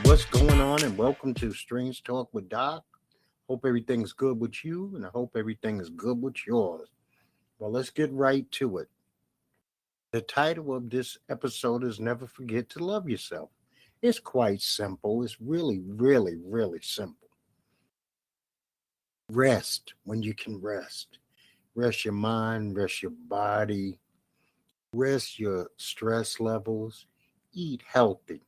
What's going on? And welcome to Strange Talk with Doc. Hope everything's good with you, and I hope everything is good with yours. Well, let's get right to it. The title of this episode is Never Forget to Love Yourself. It's quite simple. It's really simple. Rest when you can rest. Rest your mind, rest your body, rest your stress levels. Eat healthy.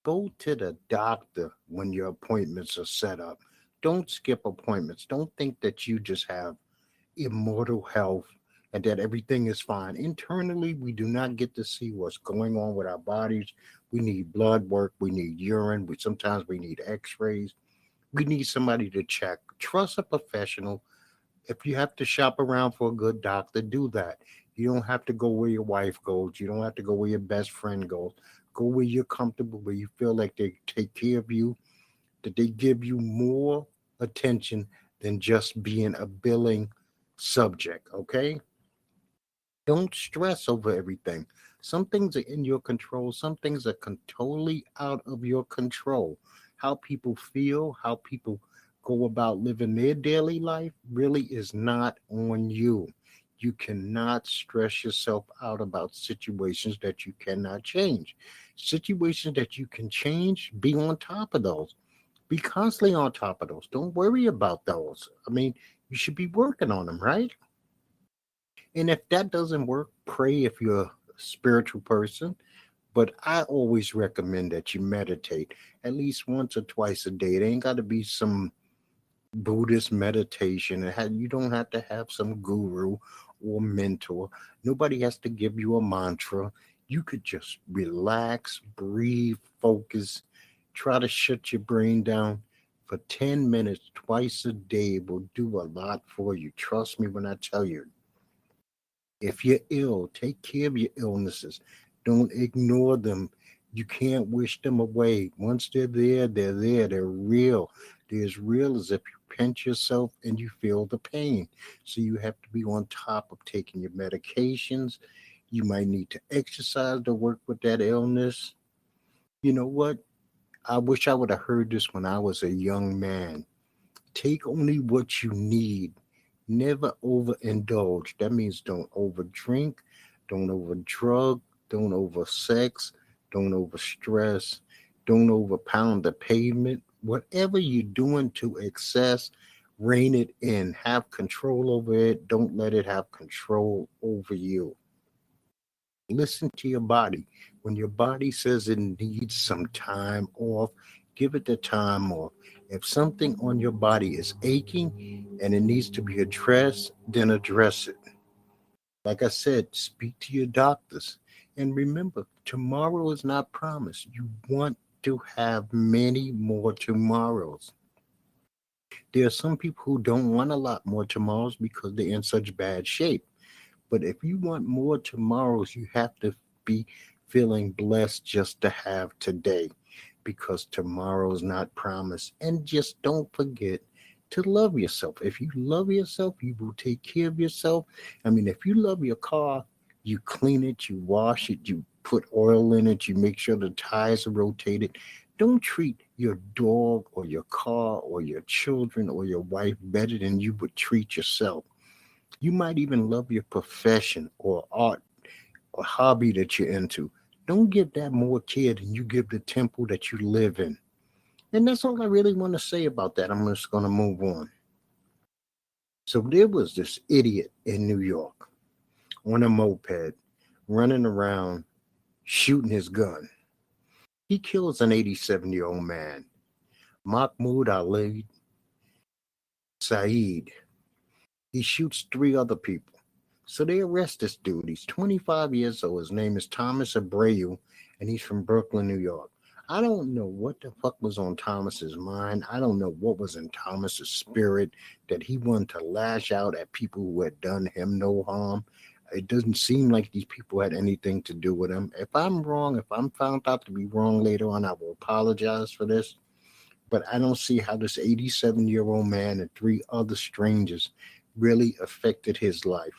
Go to the doctor when your appointments are set up. Don't skip appointments. Don't think that you just have immortal health and that everything is fine. Internally, we do not get to see what's going on with our bodies. We need blood work. We need urine. Sometimes we need x-rays. We need somebody to check. Trust a professional. If you have to shop around for a good doctor, do that. You don't have to go where your wife goes. You don't have to go where your best friend goes. Go where you're comfortable, where you feel like they take care of you, that they give you more attention than just being a billing subject, okay? Don't stress over everything. Some things are in your control, some things are totally out of your control. How people feel, how people go about living their daily life really is not on you. You cannot stress yourself out about situations that you cannot change. Situations that you can change, be on top of those. Be constantly on top of those. Don't worry about those. I mean, you should be working on them, right? And if that doesn't work, pray if you're a spiritual person. But I always recommend that you meditate at least once or twice a day. It ain't got to be some Buddhist meditation. You don't have to have some guru or mentor. Nobody has to give you a mantra. You could just relax, breathe, focus, try to shut your brain down for 10 minutes twice a day will do a lot for you. Trust me when I tell you. If you're ill, take care of your illnesses. Don't ignore them. You can't wish them away. Once they're there, they're there. They're real. They're as real as if you pinch yourself and you feel the pain. So you have to be on top of taking your medications. You might need to exercise to work with that illness. You know what? I wish I would have heard this when I was a young man. Take only what you need. Never overindulge. That means don't overdrink, don't overdrug, don't oversex, don't overstress, don't overpound the pavement. Whatever you're doing to excess, rein it in. Have control over it. Don't let it have control over you. Listen to your body. When your body says it needs some time off, give it the time off. If something on your body is aching and it needs to be addressed, then address it. Like I said, speak to your doctors. And remember, tomorrow is not promised. You want to have many more tomorrows. There are some people who don't want a lot more tomorrows because they're in such bad shape. But if you want more tomorrows, you have to be feeling blessed just to have today because tomorrow is not promised. And just don't forget to love yourself. If you love yourself, you will take care of yourself. I mean, if you love your car, you clean it, you wash it, you put oil in it, you make sure the tires are rotated. Don't treat your dog or your car or your children or your wife better than you would treat yourself. You might even love your profession or art or hobby that you're into. Don't give that more care than you give the temple that you live in. And that's all I really want to say about that. I'm just going to move on. So there was this idiot in New York on a moped running around shooting his gun. He kills an 87-year-old man, Mahmoud Ali Saeed. He shoots three other people. So they arrest this dude. He's 25 years old. His name is Thomas Abreu, and he's from Brooklyn, New York. I don't know what the fuck was on Thomas's mind. I don't know what was in Thomas's spirit that he wanted to lash out at people who had done him no harm. It doesn't seem like these people had anything to do with him. If I'm wrong, if I'm found out to be wrong later on, I will apologize for this. But I don't see how this 87-year-old man and three other strangers really affected his life.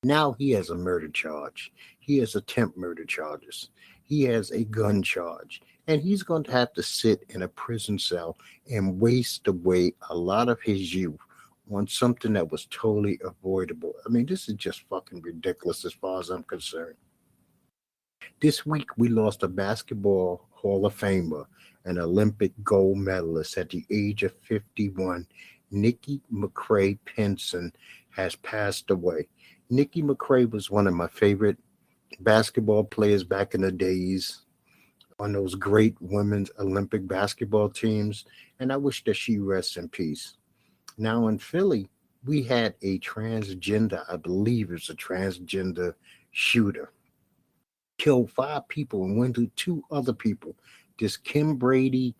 Now he has a murder charge. He has attempt murder charges. He has a gun charge. And he's going to have to sit in a prison cell and waste away a lot of his youth on something that was totally avoidable. I mean, this is just fucking ridiculous as far as I'm concerned. This week, we lost a basketball Hall of Famer, an Olympic gold medalist at the age of 51. Nikki McCrae Penson has passed away. Nikki McCrae was one of my favorite basketball players back in the days on those great women's Olympic basketball teams, and I wish that she rests in peace. Now in Philly, we had a transgender, I believe it's a transgender shooter, killed 5 people and wounded 2 other people. This Kimbrady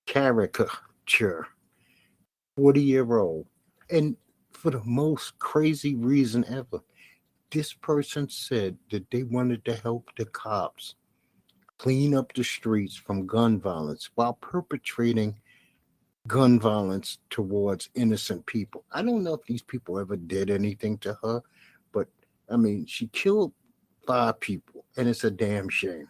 caricature, 40-year-old, and for the most crazy reason ever, this person said that they wanted to help the cops clean up the streets from gun violence while perpetrating gun violence towards innocent people. I don't know if these people ever did anything to her, but I mean, she killed 5 people, and it's a damn shame.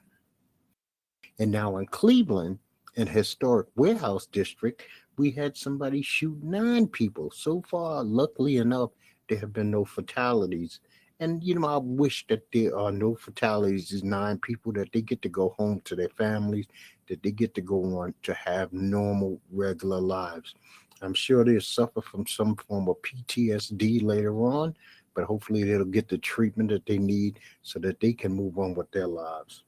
And now in Cleveland, in historic warehouse district, we had somebody shoot 9 people. So far, luckily enough, there have been no fatalities. And I wish that there are no fatalities. These 9 people, that they get to go home to their families, that they get to go on to have normal, regular lives. I'm sure they'll suffer from some form of PTSD later on, but hopefully they'll get the treatment that they need so that they can move on with their lives.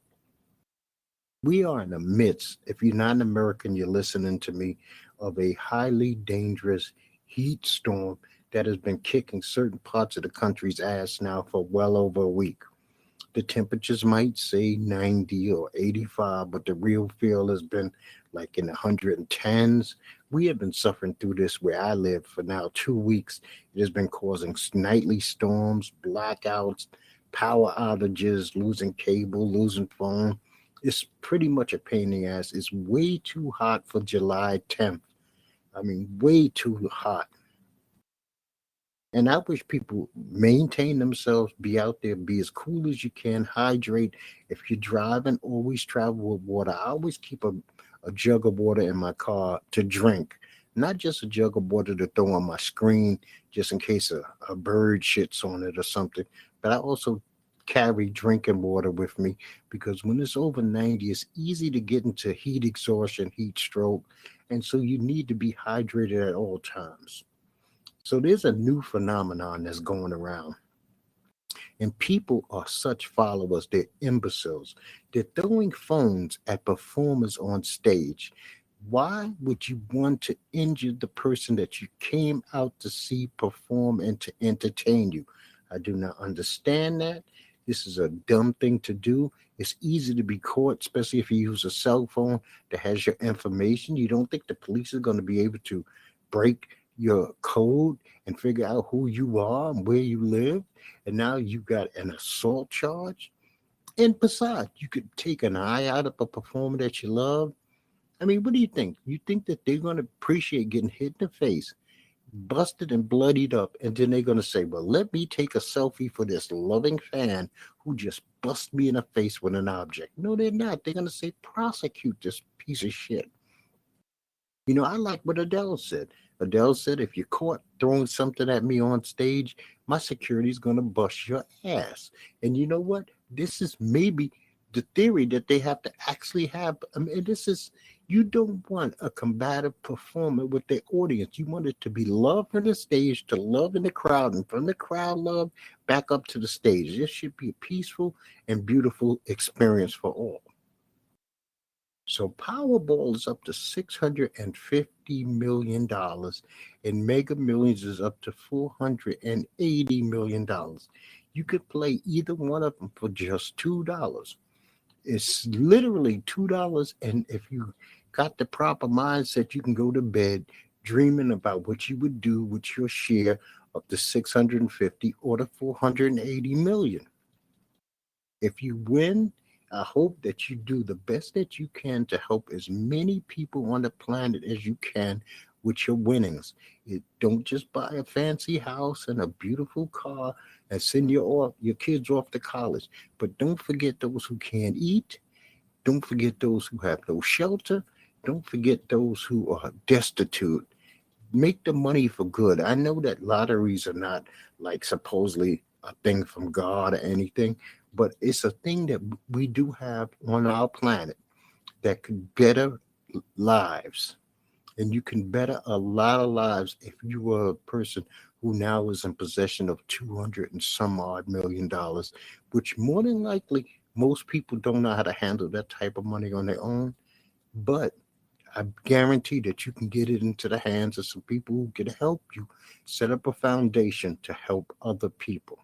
We are in the midst, if you're not an American, you're listening to me, of a highly dangerous heat storm that has been kicking certain parts of the country's ass now for well over a week. The temperatures might say 90 or 85, but the real feel has been like in the 110s. We have been suffering through this where I live for now 2 weeks. It has been causing nightly storms, blackouts, power outages, losing cable, losing phone. It's pretty much a pain in the ass. It's way too hot for July 10th. I mean, way too hot. And I wish people maintain themselves, be out there, be as cool as you can, hydrate. If you're driving, always travel with water. I always keep a jug of water in my car to drink, not just a jug of water to throw on my screen just in case a bird shits on it or something. But I also carry drinking water with me because when it's over 90, it's easy to get into heat exhaustion, heat stroke. And so you need to be hydrated at all times. So there's a new phenomenon that's going around. And people are such followers, they're imbeciles. They're throwing phones at performers on stage. Why would you want to injure the person that you came out to see perform and to entertain you? I do not understand that. This is a dumb thing to do. It's easy to be caught, especially if you use a cell phone that has your information. You don't think the police are going to be able to break your code and figure out who you are and where you live? And now you got an assault charge. And besides, you could take an eye out of a performer that you love. I mean, what do you think? You think that they're going to appreciate getting hit in the face, busted and bloodied up, and then they're going to say, well, let me take a selfie for this loving fan who just busted me in the face with an object? No, they're not. They're going to say, prosecute this piece of shit. I like what Adele said. Adele said, if you're caught throwing something at me on stage, my security's going to bust your ass. And you know what? This is maybe the theory that they have to actually have. I mean, you don't want a combative performer with their audience. You want it to be love from the stage to love in the crowd, and from the crowd love back up to the stage. This should be a peaceful and beautiful experience for all. So Powerball is up to $650 million, and Mega Millions is up to $480 million. You could play either one of them for just $2. It's literally $2, and if you got the proper mindset, you can go to bed dreaming about what you would do with your share of the 650 or the 480 million. If you win, I hope that you do the best that you can to help as many people on the planet as you can with your winnings. Don't just buy a fancy house and a beautiful car and send your kids off to college. But don't forget those who can't eat, Don't forget those who have no shelter. Don't forget those who are destitute. Make the money for good. I know that lotteries are not like supposedly a thing from God or anything, but it's a thing that we do have on our planet that could better lives. And you can better a lot of lives if you are a person who now is in possession of 200 and some odd $1 million, which more than likely most people don't know how to handle that type of money on their own. But I guarantee that you can get it into the hands of some people who can help you set up a foundation to help other people.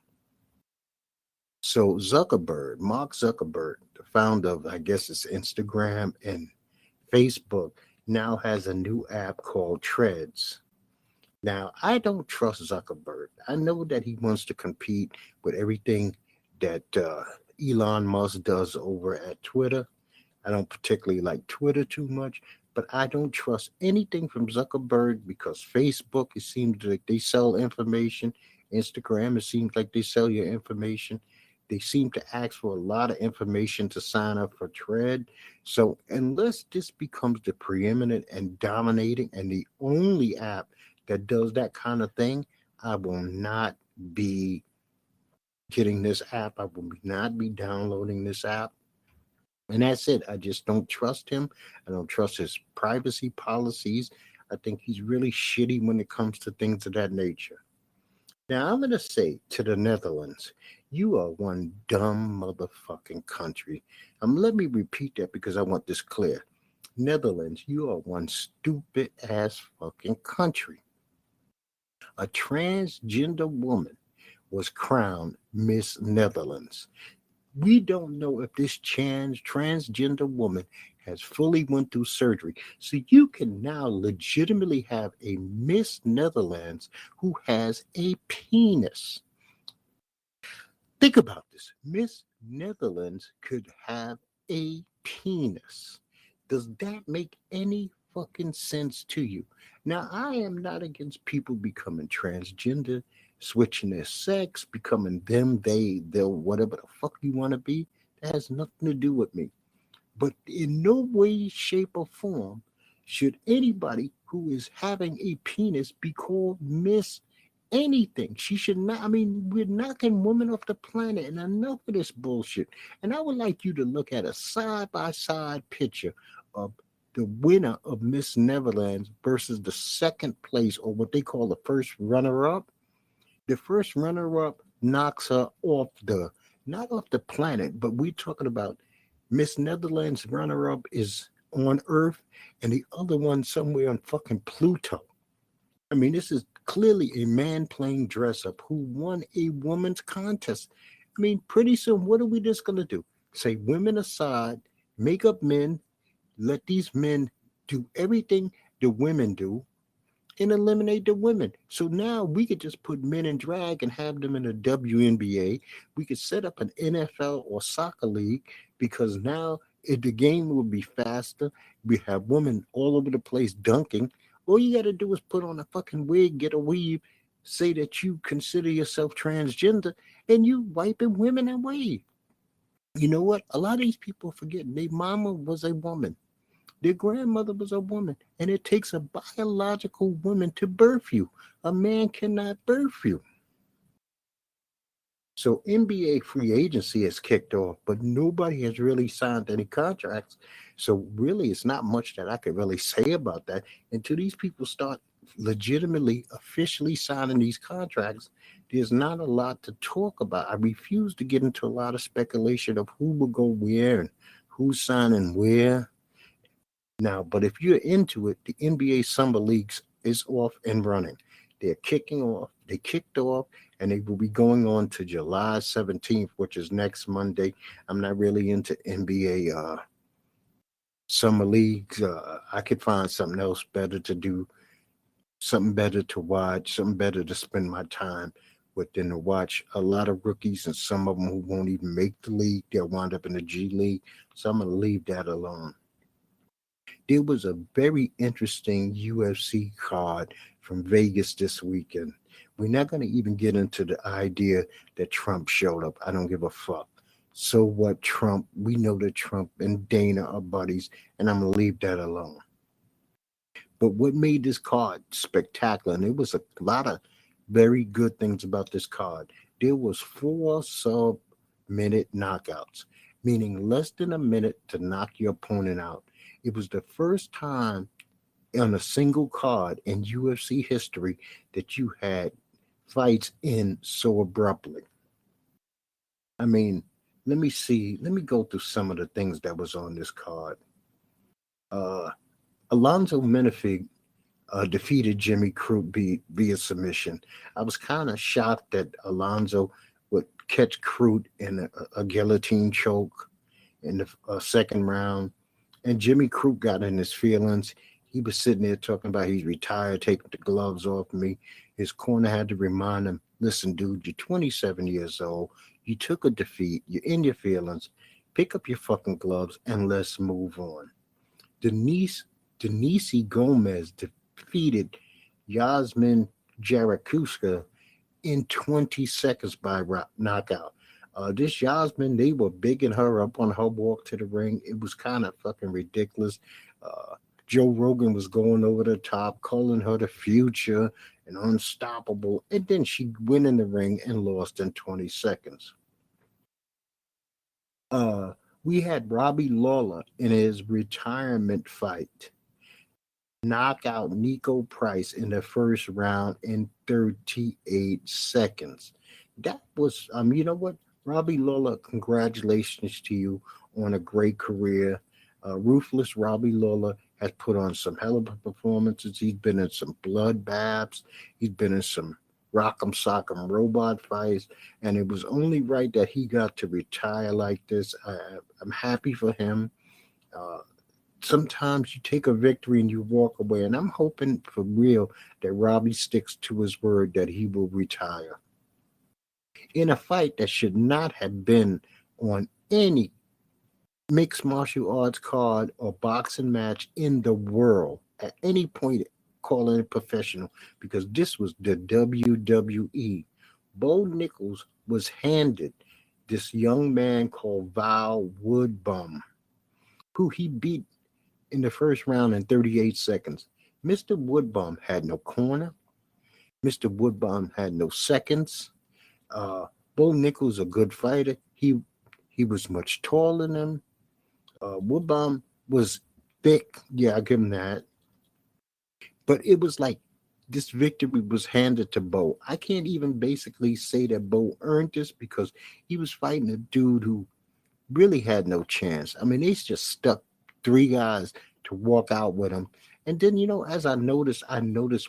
So Mark Zuckerberg, the founder of, I guess it's Instagram and Facebook, now has a new app called Threads. Now, I don't trust Zuckerberg. I know that he wants to compete with everything that Elon Musk does over at Twitter. I don't particularly like Twitter too much, but I don't trust anything from Zuckerberg because Facebook, it seems like they sell information. Instagram, it seems like they sell your information. They seem to ask for a lot of information to sign up for Thread. So unless this becomes the preeminent and dominating and the only app that does that kind of thing, I will not be getting this app. I will not be downloading this app. And that's it. I just don't trust him. I don't trust his privacy policies. I think he's really shitty when it comes to things of that nature. Now, I'm going to say to the Netherlands, you are one dumb motherfucking country. Let me repeat that because I want this clear. Netherlands, you are one stupid ass fucking country. A transgender woman was crowned Miss Netherlands. We don't know if this transgender woman has fully went through surgery. So you can now legitimately have a Miss Netherlands who has a penis. Think about this. Miss Netherlands could have a penis. Does that make any fucking sense to you? Now, I am not against people becoming transgender, switching their sex, becoming them, they'll, whatever the fuck you want to be. That has nothing to do with me. But in no way, shape, or form should anybody who is having a penis be called Miss anything. She should not. I mean, we're knocking women off the planet, and enough of this bullshit. And I would like you to look at a side by side picture of the winner of Miss Netherlands versus the second place, or what they call the first runner up. The first runner up knocks her off the, not off the planet, but we're talking about Miss Netherlands runner up is on Earth, and the other one somewhere on fucking Pluto. I mean, this is clearly a man playing dress up who won a woman's contest. I mean, pretty soon, what are we just going to do? Say women aside, make up men, let these men do everything the women do, and eliminate the women. So now we could just put men in drag and have them in a WNBA. We could set up an NFL or soccer league because now the game will be faster. We have women all over the place dunking. All you got to do is put on a fucking wig, get a weave, say that you consider yourself transgender, and you wiping women away. You know what? A lot of these people forget their mama was a woman. Their grandmother was a woman, and it takes a biological woman to birth you. A man cannot birth you. So NBA free agency has kicked off, but nobody has really signed any contracts. So really, it's not much that I could really say about that until these people start legitimately, officially signing these contracts. There's not a lot to talk about. I refuse to get into a lot of speculation of who will go where and who's signing where. Now, but if you're into it, the NBA Summer Leagues is off and running. They're kicking off. They kicked off, and they will be going on to July 17th, which is next Monday. I'm not really into NBA Summer Leagues. I could find something else better to do, something better to watch, something better to spend my time with than to watch a lot of rookies and some of them who won't even make the league. They'll wind up in the G League. So I'm going to leave that alone. There was a very interesting UFC card from Vegas this weekend. We're not going to even get into the idea that Trump showed up. I don't give a fuck. So what, Trump? We know that Trump and Dana are buddies, and I'm going to leave that alone. But what made this card spectacular, and it was a lot of very good things about this card. There was 4 sub-minute knockouts, meaning less than a minute to knock your opponent out. It was the first time on a single card in UFC history that you had fights end so abruptly. I mean, let me see. Let me go through some of the things that was on this card. Alonzo Menifee defeated Jimmy Crute via submission. I was kind of shocked that Alonzo would catch Crute in a guillotine choke in the second round. And Jimmy Crute got in his feelings. He was sitting there talking about he's retired, taking the gloves off me. His corner had to remind him, listen, dude, you're 27 years old. You took a defeat. You're in your feelings. Pick up your fucking gloves and let's move on. Denise Gomez defeated Yasmin Jarakuska in 20 seconds by knockout. This Yasmin, they were bigging her up on her walk to the ring. It was kind of fucking ridiculous. Joe Rogan was going over the top, calling her the future and unstoppable. And then she went in the ring and lost in 20 seconds. We had Robbie Lawler in his retirement fight knock out Nico Price in the first round in 38 seconds. That was, you know what? Robbie Lawler, congratulations to you on a great career. Ruthless Robbie Lawler has put on some hell of a performances. He's been in some bloodbaths. He's been in some rock'em sock'em robot fights, and it was only right that he got to retire like this. I'm happy for him. Sometimes you take a victory and you walk away, and I'm hoping for real that Robbie sticks to his word that he will retire. In a fight that should not have been on any mixed martial arts card or boxing match in the world at any point, calling it professional, because this was the WWE. Bo Nichols was handed this young man called Val Woodbum, who he beat in the first round in 38 seconds. Mr. Woodbum had no corner. Mr. Woodbum had no seconds. Bo Nichols, a good fighter. He was much taller than him. Woodbum was thick. Yeah, I'll give him that. But it was like this victory was handed to Bo. I can't even basically say that Bo earned this because he was fighting a dude who really had no chance. I mean, they just stuck 3 guys to walk out with him. And then, as I noticed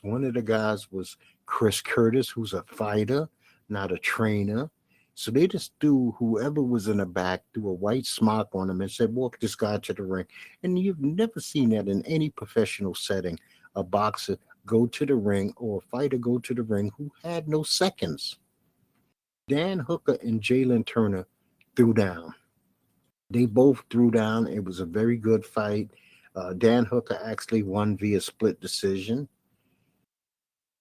one of the guys was Chris Curtis, who's a fighter, not a trainer. So they just threw whoever was in the back, threw a white smock on him and said, walk this guy to the ring. And you've never seen that in any professional setting. A boxer go to the ring or a fighter go to the ring who had no seconds. Dan Hooker and Jalen Turner threw down. They both threw down. It was a very good fight. Dan Hooker actually won via split decision.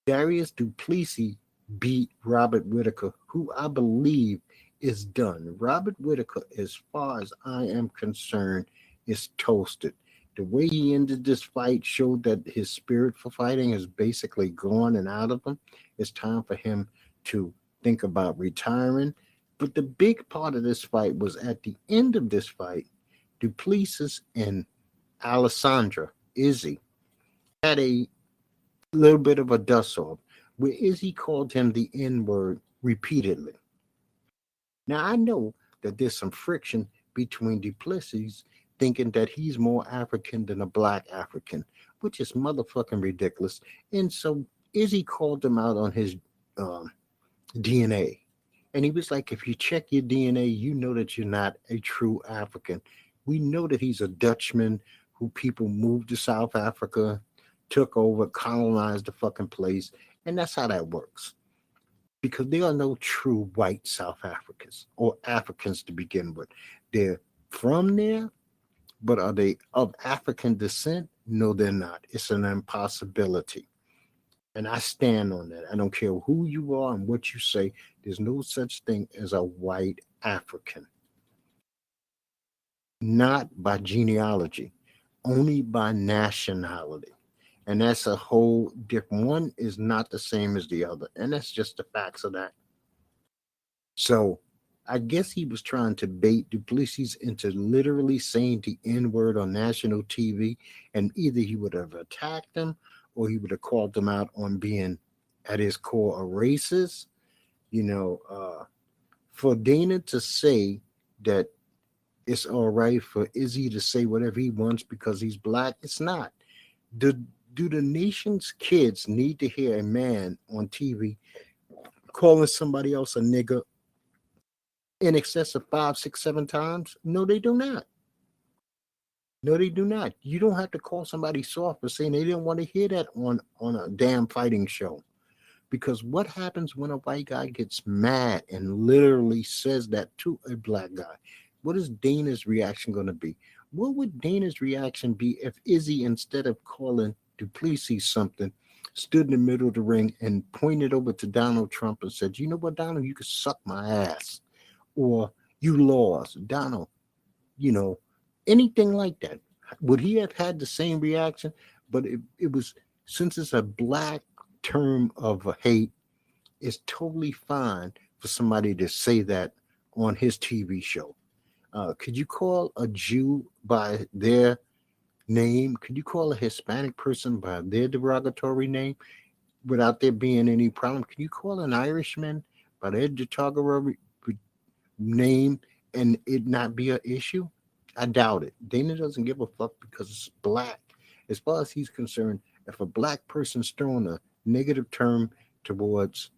Darius Duplessis beat Robert Whitaker, who I believe is done. Robert Whitaker, as far as I am concerned, is toasted. The way he ended this fight showed that his spirit for fighting is basically gone and out of him. It's time for him to think about retiring. But the big part of this fight was at the end of this fight, Duplessis and Alessandra, Izzy, had a little bit of a dust-off where Izzy called him the N-word repeatedly. Now, I know that there's some friction between Duplessis thinking that he's more African than a black African, which is motherfucking ridiculous. And so Izzy called him out on his DNA. And he was like, if you check your DNA, you know that you're not a true African. We know that he's a Dutchman who people moved to South Africa, took over, colonized the fucking place. And that's how that works. Because there are no true white South Africans or Africans to begin with. They're from there, but are they of African descent? No, they're not. It's an impossibility. And I stand on that. I don't care who you are and what you say. There's no such thing as a white African. not by genealogy, only by nationality. And that's a whole different one is not the same as the other. And that's just the facts of that. So I guess he was trying to bait Duplessis into literally saying the N word on national TV, and either he would have attacked him or he would have called them out on being, at his core, a racist. You know, for Dana to say that it's all right for Izzy to say whatever he wants because he's black, it's not. Do, do the nation's kids need to hear a man on TV calling somebody else a nigger in excess of 5, 6, 7 times? No, they do not. No, they do not. You don't have to call somebody soft for saying they didn't want to hear that on a damn fighting show. Because what happens when a white guy gets mad and literally says that to a black guy? What is Dana's reaction going to be? What would Dana's reaction be if Izzy, instead of calling Duplessis something, stood in the middle of the ring and pointed over to Donald Trump and said, "You know what, Donald, you could suck my ass," or "You lost, Donald," you know, anything like that? Would he have had the same reaction? But it was, since it's a black term of hate, it's totally fine for somebody to say that on his TV show. Could you call a Jew by their name? Could you call a Hispanic person by their derogatory name without there being any problem? Can you call an Irishman by their derogatory name and it not be an issue? I doubt it. Dana doesn't give a fuck because it's black. As far as he's concerned, if a black person's throwing a negative term towards,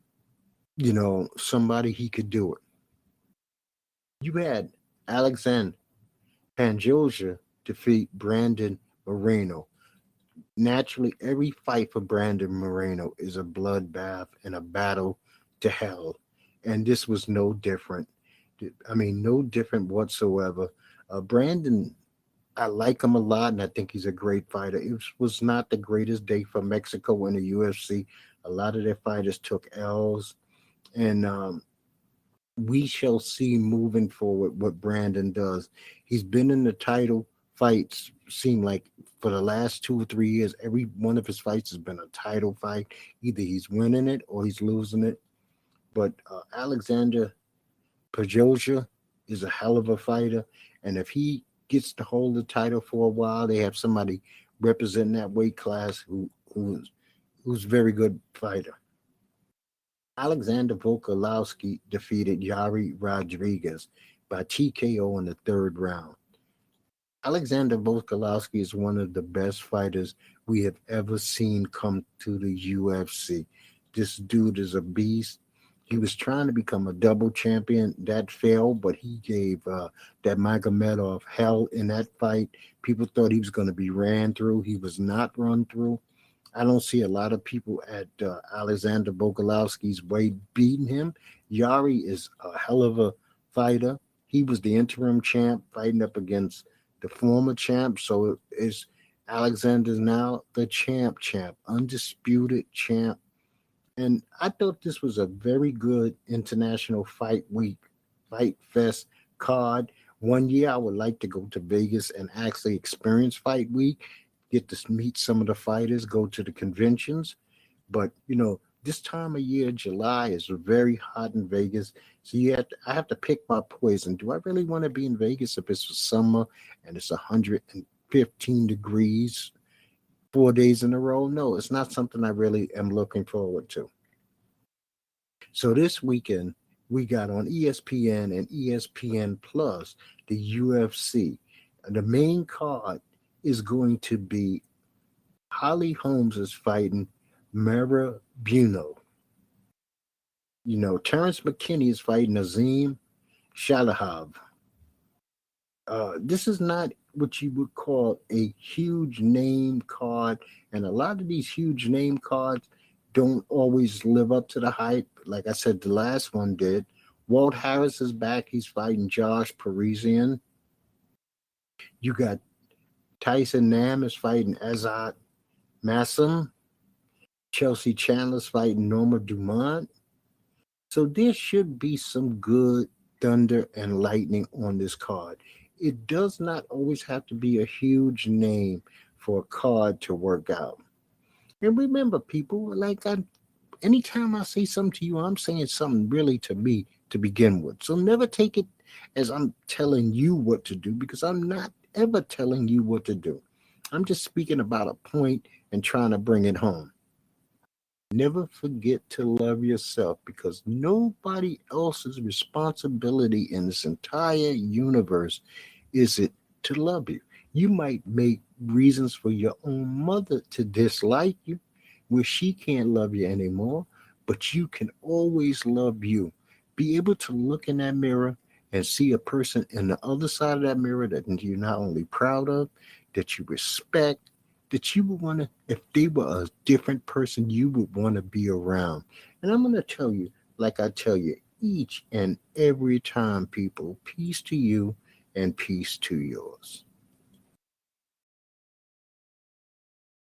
somebody, he could do it. You had Alexander Pantoja defeat Brandon Moreno. Naturally, every fight for Brandon Moreno is a bloodbath and a battle to hell. And this was no different. I mean, no different whatsoever. Brandon, I like him a lot, and I think he's a great fighter. It was not the greatest day for Mexico in the UFC. A lot of their fighters took L's, and we shall see moving forward what Brandon does. He's been in the title fights, seem like for the last 2 or 3 years, every one of his fights has been a title fight. Either he's winning it or he's losing it. But Alexander Pantoja is a hell of a fighter, and if he gets to hold the title for a while, they have somebody representing that weight class who's very good fighter. Alexander Volkanovski defeated Yari Rodriguez by TKO in the third round. Alexander Volkanovski is one of the best fighters we have ever seen come to the UFC. This dude is a beast. He was trying to become a double champion. That failed, but he gave that Magomedov hell in that fight. People thought he was going to be ran through. He was not run through. I don't see a lot of people at Alexander Volkanovski's weight beating him. Yari is a hell of a fighter. He was the interim champ fighting up against the former champ. So is Alexander's now the champ, undisputed champ. And I thought this was a very good international fight week, fight fest card. One year I would like to go to Vegas and actually experience fight week, get to meet some of the fighters, go to the conventions. But, this time of year, July, is very hot in Vegas. So I have to pick my poison. Do I really want to be in Vegas if it's summer and it's 115 degrees 4 days in a row? No, it's not something I really am looking forward to. So this weekend, we got on ESPN and ESPN Plus the UFC. The main card is going to be Holly Holmes is fighting Mara Buno. Terrence McKinney is fighting Azim Shalahav. This is not what you would call a huge name card, and a lot of these huge name cards don't always live up to the hype. Like I said, the last one did. Walt Harris is back. He's fighting Josh Parisian. You got Tyson Nam is fighting Azat Massam. Chelsea Chandler's fighting Norma Dumont. So there should be some good thunder and lightning on this card. It does not always have to be a huge name for a card to work out. And remember, people, anytime I say something to you, I'm saying something really to me to begin with. So never take it as I'm telling you what to do, because I'm not ever telling you what to do. I'm just speaking about a point and trying to bring it home. Never forget to love yourself, because nobody else's responsibility in this entire universe is it to love you. You might make reasons for your own mother to dislike you where she can't love you anymore, but you can always love you. Be able to look in that mirror and see a person in the other side of that mirror that you're not only proud of, that you respect, that you would want to, if they were a different person, you would want to be around. And I'm going to tell you, like I tell you each and every time, people, peace to you and peace to yours.